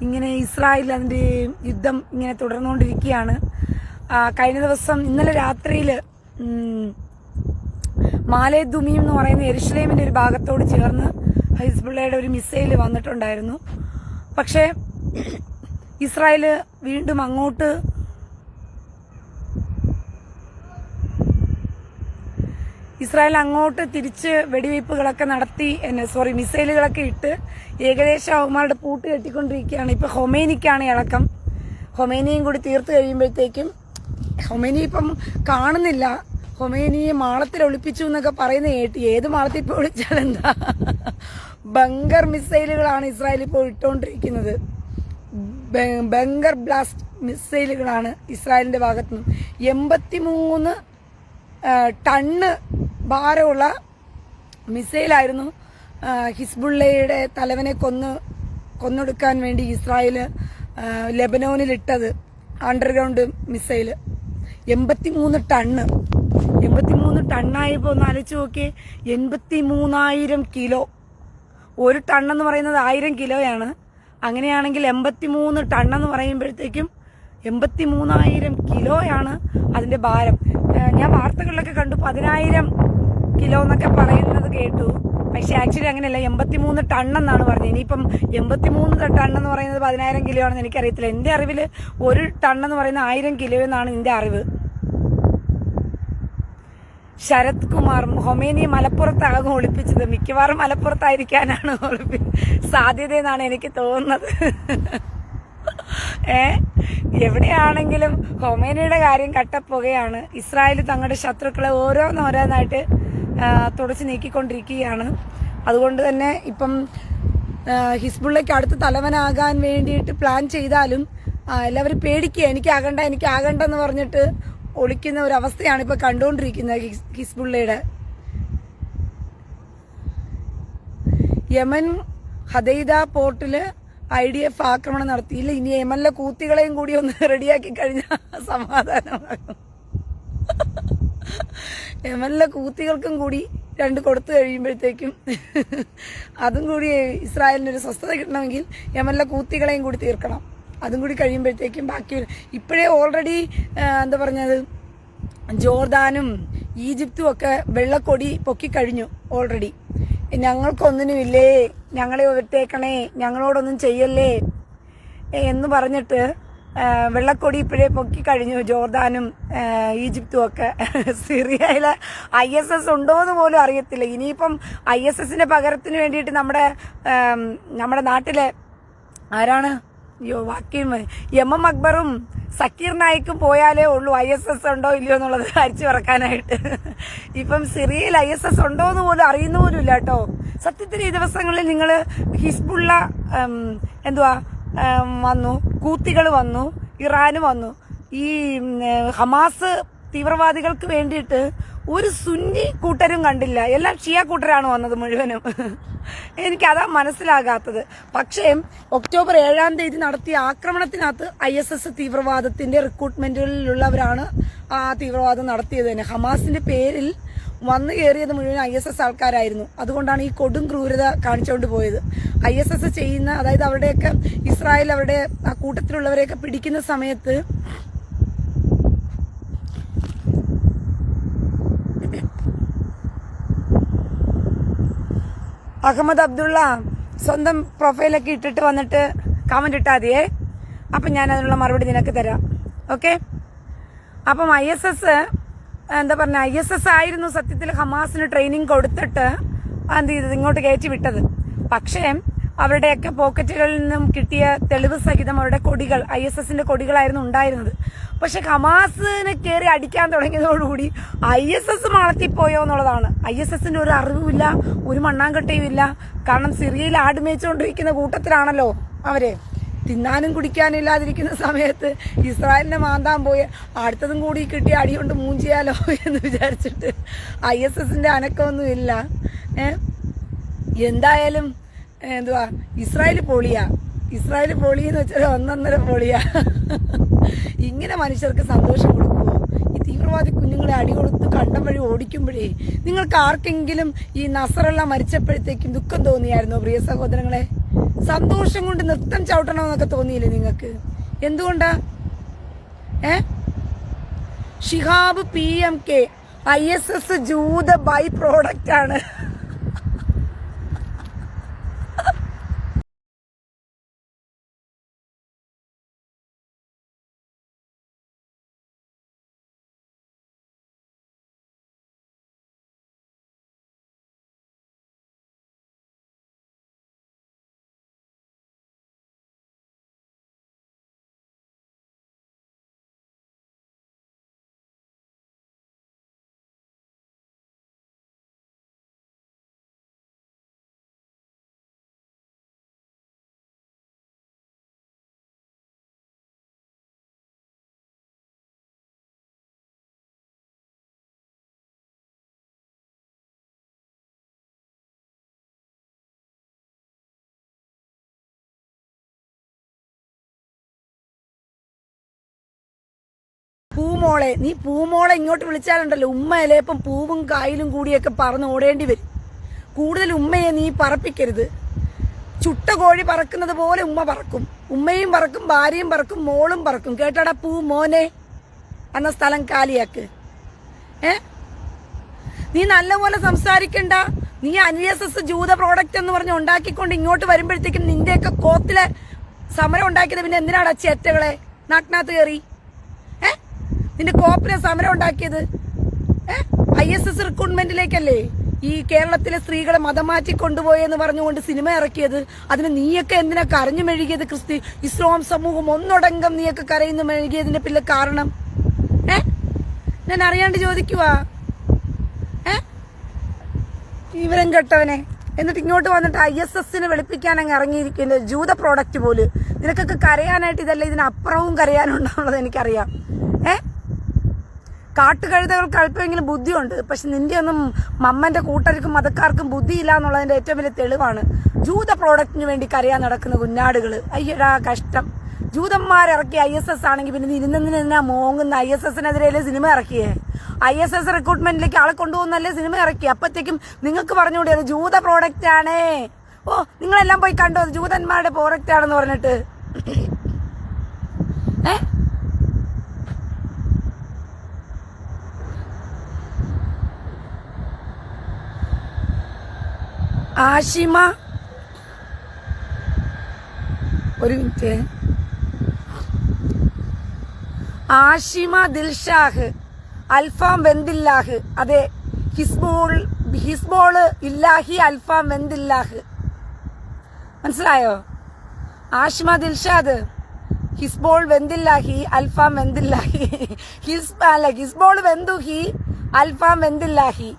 ഇങ്ങനെ ഇസ്രായേൽ അതിൻ്റെ യുദ്ധം ഇങ്ങനെ തുടർന്നുകൊണ്ടിരിക്കുകയാണ്. കഴിഞ്ഞ ദിവസം ഇന്നലെ രാത്രിയിൽ മാലേ ദുമീം എന്ന് പറയുന്ന യെരുശലേമിന്റെ ഒരു ഭാഗത്തോട് ചേർന്ന് ഹിസ്ബുള്ളയുടെ ഒരു മിസൈൽ വന്നിട്ടുണ്ടായിരുന്നു. പക്ഷേ ഇസ്രായേൽ വീണ്ടും അങ്ങോട്ട് തിരിച്ച് വെടിവയ്പ്പുകളൊക്കെ നടത്തി മിസൈലുകളൊക്കെ ഇട്ട് ഏകദേശം അവന്മാരുടെ പൂട്ട് കെട്ടിക്കൊണ്ടിരിക്കുകയാണ്. ഇപ്പൊ ഹൊമേനിക്കാണ് ഇളക്കം. ഹൊമേനിയും കൂടി തീർത്ത് കഴിയുമ്പോഴത്തേക്കും ഹൊമേനി ഇപ്പം കാണുന്നില്ല. ഹൊമേനിയെ മാളത്തിൽ ഒളിപ്പിച്ചു എന്നൊക്കെ പറയുന്ന കേട്ട്. ഏത് മാളത്തിൽ ഇപ്പോൾ ഒളിച്ചാൽ എന്താ? ബങ്കർ മിസൈലുകളാണ് ഇസ്രായേൽ ഇപ്പോൾ ഇട്ടുകൊണ്ടിരിക്കുന്നത്. ബങ്കർ ബ്ലാസ്റ്റ് മിസൈലുകളാണ് ഇസ്രായേലിന്റെ ഭാഗത്തുനിന്ന്. 83 ടണ്ണ് ഭാരമുള്ള മിസൈലായിരുന്നു ഹിസ്ബുള്ളയുടെ തലവനെ കൊന്നൊടുക്കാൻ വേണ്ടി ഇസ്രായേൽ ലെബനോനിൽ ഇട്ടത്. Underground missile 83 ton. 83 ടണ്ണായപ്പോൾ ഒന്ന് ആലോചിച്ച് നോക്കിയേ. 83,000 കിലോ. ഒരു ടണ്ണെന്ന് പറയുന്നത് 1000 കിലോയാണ്. അങ്ങനെയാണെങ്കിൽ 83 ടണ്ണെന്ന് പറയുമ്പോഴത്തേക്കും 83,000 കിലോയാണ് അതിന്റെ ഭാരം. ഞാൻ വാർത്തകളിലൊക്കെ കണ്ടു 10,000 കിലോ എന്നൊക്കെ പറയുന്നത് കേട്ടു. പക്ഷെ ആക്ച്വലി അങ്ങനെയല്ല, 83 ടണ്ണെന്നാണ് പറഞ്ഞത്. ഇനിയിപ്പം 83 ടണ്ണെന്ന് പറയുന്നത് 10,000 കിലോ ആണെന്ന് എനിക്കറിയത്തില്ല. എന്റെ അറിവിൽ ഒരു ടണ്ണെന്ന് പറയുന്നത് 1000 കിലോ എന്നാണ് എന്റെ അറിവ്. ശരത് കുമാർ ഹൊമേനി മലപ്പുറത്താകും ഒളിപ്പിച്ചത്. മിക്കവാറും മലപ്പുറത്തായിരിക്കാനാണ് സാധ്യതയെന്നാണ് എനിക്ക് തോന്നുന്നത്. എവിടെയാണെങ്കിലും ഹൊമേനിയുടെ കാര്യം കട്ടപ്പുകയാണ്. ഇസ്രായേൽ തങ്ങളുടെ ശത്രുക്കളെ ഓരോന്നോരോന്നായിട്ട് തുടച്ചു നീക്കിക്കൊണ്ടിരിക്കുകയാണ്. അതുകൊണ്ട് തന്നെ ഇപ്പം ഹിസ്ബുള്ളയ്ക്ക് അടുത്ത തലവനാകാൻ വേണ്ടിയിട്ട് പ്ലാൻ ചെയ്താലും എല്ലാവരും പേടിക്കുക. എനിക്കാകണ്ടെന്ന് പറഞ്ഞിട്ട് ഒളിക്കുന്ന ഒരു അവസ്ഥയാണ് ഇപ്പൊ കണ്ടുകൊണ്ടിരിക്കുന്നത് ഹിസ്ബുള്ളയുടെ. യമൻ ഹദൈദ പോർട്ടില് IDF ആക്രമണം നടത്തിയില്ല. ഇനി യമനിലെ കൂത്തികളെയും കൂടി ഒന്ന് റെഡിയാക്കി കഴിഞ്ഞാൽ സമാധാനമാകും. യമനിലെ കൂത്തികൾക്കും കൂടി 2 കൊടുത്തു കഴിയുമ്പോഴത്തേക്കും അതും കൂടി ഇസ്രായേലിനൊരു സ്വസ്ഥത കിട്ടണമെങ്കിൽ യമനിലെ കൂത്തികളെയും കൂടി തീർക്കണം. അതും കൂടി കഴിയുമ്പോഴത്തേക്കും ബാക്കി ഇപ്പോഴേ ഓൾറെഡി എന്താ പറഞ്ഞത്, ജോർദാനും ഈജിപ്തും ഒക്കെ വെള്ളക്കൊടി പൊക്കിക്കഴിഞ്ഞു ഓൾറെഡി. ഞങ്ങൾക്കൊന്നിനുമില്ലേ, ഞങ്ങളെ വിട്ടേക്കണേ, ഞങ്ങളോടൊന്നും ചെയ്യല്ലേ എന്ന് പറഞ്ഞിട്ട് വെള്ളക്കൊടി ഇപ്പോഴേ പൊക്കിക്കഴിഞ്ഞു ജോർദാനും ഈജിപ്തും ഒക്കെ. സിറിയയിലെ ISS ഉണ്ടോയെന്ന് പോലും അറിയത്തില്ല. ഇനിയിപ്പം ISSന്റെ പകരത്തിന് വേണ്ടിയിട്ട് നമ്മുടെ നാട്ടിലെ ആരാണ് MM അക്ബറും സക്കീർ നായിക്കും പോയാലേ ഉള്ളൂ ISS ഉണ്ടോ ഇല്ലയോ എന്നുള്ളത് അരിച്ചു പറക്കാനായിട്ട്. ഇപ്പം സിറിയയിൽ ISS ഉണ്ടോ എന്ന് പോലും അറിയുന്ന പോലും ഇല്ല കേട്ടോ. സത്യത്തിൽ ഈ ദിവസങ്ങളിൽ നിങ്ങൾ ഹിസ്ബുള്ള വന്നു, കൂത്തികൾ വന്നു, ഇറാന് വന്നു. ഈ ഹമാസ് തീവ്രവാദികൾക്ക് വേണ്ടിയിട്ട് ഒരു സുന്നി കൂട്ടരും കണ്ടില്ല. എല്ലാം ഷിയ കൂട്ടരാണ് വന്നത് മുഴുവനും. എനിക്കതാ മനസ്സിലാകാത്തത്. പക്ഷേ ഒക്ടോബർ 7-ാം തീയതി നടത്തിയ ആക്രമണത്തിനകത്ത് ISS തീവ്രവാദത്തിന്റെ റിക്രൂട്ട്മെന്റിലുള്ളവരാണ് ആ തീവ്രവാദം നടത്തിയത് തന്നെ. ഹമാസിന്റെ പേരിൽ വന്നു കയറിയത് മുഴുവൻ ISS ആൾക്കാരായിരുന്നു. അതുകൊണ്ടാണ് ഈ കൊടും ക്രൂരത കാണിച്ചുകൊണ്ട് പോയത്. ISS ചെയ്യുന്ന, അതായത് അവരുടെയൊക്കെ ഇസ്രായേൽ അവരുടെ ആ കൂട്ടത്തിലുള്ളവരെയൊക്കെ പിടിക്കുന്ന സമയത്ത് അഹമ്മദ് അബ്ദുള്ള സ്വന്തം പ്രൊഫൈലൊക്കെ ഇട്ടിട്ട് വന്നിട്ട് കമന്റ് ഇട്ടാൽ മതിയേ. അപ്പം ഞാൻ അതിനുള്ള മറുപടി നിനക്ക് തരാം. ഓക്കെ. അപ്പം ISS ISS ആയിരുന്നു സത്യത്തിൽ ഹമാസിന് ട്രെയിനിങ് കൊടുത്തിട്ട് എന്ത് ചെയ്തത്, ഇങ്ങോട്ട് കയറ്റി വിട്ടത്. പക്ഷേ അവരുടെയൊക്കെ പോക്കറ്റുകളിൽ നിന്നും കിട്ടിയ തെളിവ് സഹിതം അവരുടെ കൊടികൾ, ISSന്റെ കൊടികളായിരുന്നു ഉണ്ടായിരുന്നത്. പക്ഷെ ഹമാസിനെ കയറി അടിക്കാൻ തുടങ്ങിയതോടുകൂടി ISS മാളത്തിപ്പോയോ എന്നുള്ളതാണ്. ISSന്റെ ഒരു അറിവുമില്ല, ഒരു മണ്ണാങ്കട്ടയും ഇല്ല. കാരണം സിറിയയിൽ ആടുമേച്ചുകൊണ്ടിരിക്കുന്ന കൂട്ടത്തിലാണല്ലോ അവര്. തിന്നാനും കുടിക്കാനും ഇല്ലാതിരിക്കുന്ന സമയത്ത് ഇസ്രായേലിനെ മാന്താൻ പോയി അടുത്തതും കൂടി കിട്ടി അടികൊണ്ട് മൂഞ്ചിയാലോ എന്ന് വിചാരിച്ചിട്ട് ISSന്റെ അനക്കമൊന്നും ഇല്ല. എന്തായാലും ഇസ്രായേൽ പൊളിയെന്ന് വെച്ചാൽ 1.5 പൊളിയാ. ഇങ്ങനെ മനുഷ്യർക്ക് സന്തോഷം കൊടുക്കുമോ? ഈ തീവ്രവാദി കുഞ്ഞുങ്ങളെ അടികൊടുത്ത് കണ്ടം വഴി ഓടിക്കുമ്പോഴേ നിങ്ങൾക്ക് ആർക്കെങ്കിലും ഈ നസറല്ല മരിച്ചപ്പോഴത്തേക്കും ദുഃഖം തോന്നിയായിരുന്നോ പ്രിയ സഹോദരങ്ങളെ? സന്തോഷം കൊണ്ട് നൃത്തം ചവിട്ടണമെന്നൊക്കെ തോന്നിയില്ലേ നിങ്ങൾക്ക്? എന്തുകൊണ്ടാ? ഷിഹാബ് PMK ISS ജൂത ബൈ പ്രോഡക്റ്റ് ആണ്. പൂമോളെ, നീ പൂമോളെ ഇങ്ങോട്ട് വിളിച്ചാലുണ്ടല്ലോ ഉമ്മയിലെ ഇപ്പം പൂവും കായലും കൂടിയൊക്കെ പറന്ന് ഓടേണ്ടി വരും. കൂടുതൽ ഉമ്മയെ നീ പറപ്പിക്കരുത്. ചുട്ട കോഴി പറക്കുന്നത് പോലെ ഉമ്മ പറക്കും. ഉമ്മയും പറക്കും, ഭാര്യയും പറക്കും, മോളും പറക്കും. കേട്ടാടാ പൂ മോനെ എന്ന സ്ഥലം കാലിയാക്ക്. നീ നല്ലപോലെ സംസാരിക്കണ്ട. നീ ISS ജൂത പ്രോഡക്റ്റ് എന്ന് പറഞ്ഞ് ഉണ്ടാക്കിക്കൊണ്ട് ഇങ്ങോട്ട് വരുമ്പോഴത്തേക്കും നിന്റെയൊക്കെ കോത്തിലെ സമരം ഉണ്ടാക്കിയത് പിന്നെ എന്തിനാണ് ചേറ്റകളെ നാട്ടിനകത്ത് കയറി? നിന്റെ കോപ്പിലെ സമരം ഉണ്ടാക്കിയത് ISS റിക്രൂട്ട്മെന്റിലേക്കല്ലേ? ഈ കേരളത്തിലെ സ്ത്രീകളെ മതം മാറ്റി കൊണ്ടുപോയെന്ന് പറഞ്ഞുകൊണ്ട് സിനിമ ഇറക്കിയത്. അതിന് നീയൊക്കെ എന്തിനാ കരഞ്ഞു മെഴുകിയത്? ഇസ്ലാം സമൂഹം ഒന്നടങ്കം നീയൊക്കെ കരയുന്നു മെഴുകിയതിന്റെ പിന്നെ കാരണം ഞാൻ അറിയാണ്ട് ചോദിക്കുവാ. വിവരം കെട്ടവനെ. എന്നിട്ട് ഇങ്ങോട്ട് വന്നിട്ട് ISSനെ വെളുപ്പിക്കാൻ അങ്ങ് ഇറങ്ങിയിരിക്കുന്നത് ജൂത പ്രോഡക്റ്റ് പോലും. നിനക്കൊക്കെ കരയാനായിട്ട് ഇതല്ല, ഇതിനപ്പുറവും കരയാനുണ്ടാവുന്നത് എനിക്കറിയാം. കാട്ടുകഴുതകൾക്ക് അല്പമെങ്കിലും ബുദ്ധിയുണ്ട്. പക്ഷെ നിന്റെ ഒന്നും മമ്മന്റെ കൂട്ടർക്കും മതക്കാർക്കും ബുദ്ധിയില്ല എന്നുള്ളതിന്റെ ഏറ്റവും വലിയ തെളിവാണ് ജൂത പ്രോഡക്റ്റിന് വേണ്ടി കരയാൻ നടക്കുന്ന കുഞ്ഞാടുകള്. അയ്യടാ കഷ്ടം. ജൂതന്മാരിറക്കിയ ISS ആണെങ്കിൽ പിന്നെ ഇരുന്നെന്തിനാ മോങ്ങുന്ന? ISSനെതിരെ സിനിമ ഇറക്കിയേ? ISS റിക്രൂട്ട്മെന്റിലേക്ക് ആളെ കൊണ്ടുപോകുന്നല്ലേ സിനിമ ഇറക്കി. അപ്പത്തേക്കും നിങ്ങൾക്ക് പറഞ്ഞുകൂടി അത് ജൂത പ്രോഡക്റ്റ് ആണേ. ഓ, നിങ്ങളെല്ലാം പോയി കണ്ടോ അത് ജൂതന്മാരുടെ പ്രോഡക്റ്റ് ആണെന്ന് പറഞ്ഞിട്ട്? ആഷിമ, ഒരു മിനിറ്റ്. ആഷിമ ദിൽഷാഹ് അൽഫാം വെന്തില്ലാഹ്. അതെ, ഹിസ്ബോള് ഇല്ലാഹി അൽഫാം വെന്തില്ലാഹ്. മനസ്സിലായോ? ആഷിമ ദിൽഷാദ് ഹിസ്ബോൾ വെന്തില്ലാഹി അൽഫാം വെന്തില്ലാഹി. ഹിസ്ബോൾ വെന്തുഹി അൽഫാം വെന്തില്ലാഹി.